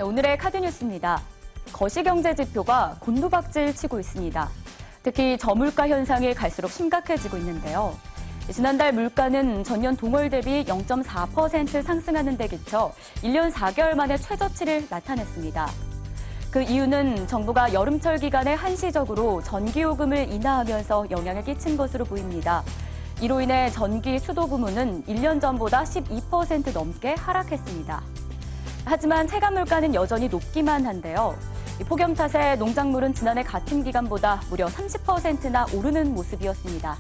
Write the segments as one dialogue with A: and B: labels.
A: 네, 오늘의 카드뉴스입니다. 거시경제 지표가 곤두박질 치고 있습니다. 특히 저물가 현상이 갈수록 심각해지고 있는데요. 지난달 물가는 전년 동월 대비 0.4% 상승하는 데 기쳐 1년 4개월 만에 최저치를 나타냈습니다. 그 이유는 정부가 여름철 기간에 한시적으로 전기요금을 인하하면서 영향을 끼친 것으로 보입니다. 이로 인해 전기 수도 부문은 1년 전보다 12% 넘게 하락했습니다. 하지만 체감 물가는 여전히 높기만 한데요. 폭염 탓에 농작물은 지난해 같은 기간보다 무려 30%나 오르는 모습이었습니다.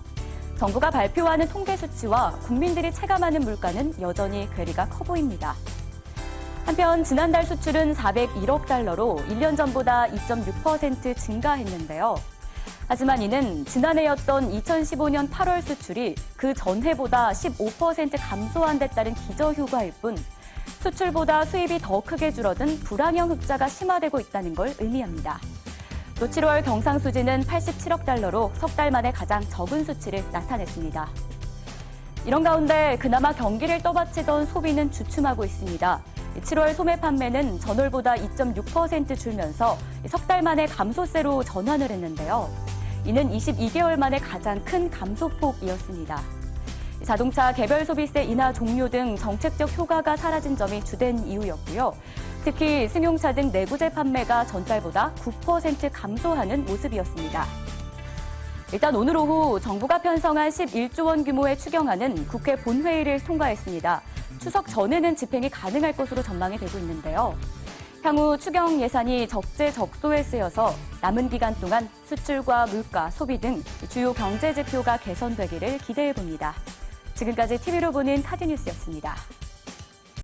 A: 정부가 발표하는 통계 수치와 국민들이 체감하는 물가는 여전히 괴리가 커 보입니다. 한편 지난달 수출은 401억 달러로 1년 전보다 2.6% 증가했는데요. 하지만 이는 지난해였던 2015년 8월 수출이 그 전해보다 15% 감소한 데 따른 기저효과일 뿐 수출보다 수입이 더 크게 줄어든 불황형 흑자가 심화되고 있다는 걸 의미합니다. 또 7월 경상수지는 87억 달러로 석 달 만에 가장 적은 수치를 나타냈습니다. 이런 가운데 그나마 경기를 떠받치던 소비는 주춤하고 있습니다. 7월 소매 판매는 전월보다 2.6% 줄면서 석 달 만에 감소세로 전환을 했는데요. 이는 22개월 만에 가장 큰 감소폭이었습니다. 자동차 개별 소비세 인하 종료 등 정책적 효과가 사라진 점이 주된 이유였고요. 특히 승용차 등 내구재 판매가 전달보다 9% 감소하는 모습이었습니다. 일단 오늘 오후 정부가 편성한 11조 원 규모의 추경안은 국회 본회의를 통과했습니다. 추석 전에는 집행이 가능할 것으로 전망이 되고 있는데요. 향후 추경 예산이 적재적소에 쓰여서 남은 기간 동안 수출과 물가, 소비 등 주요 경제 지표가 개선되기를 기대해 봅니다. 지금까지 TV로 보는 카드뉴스였습니다.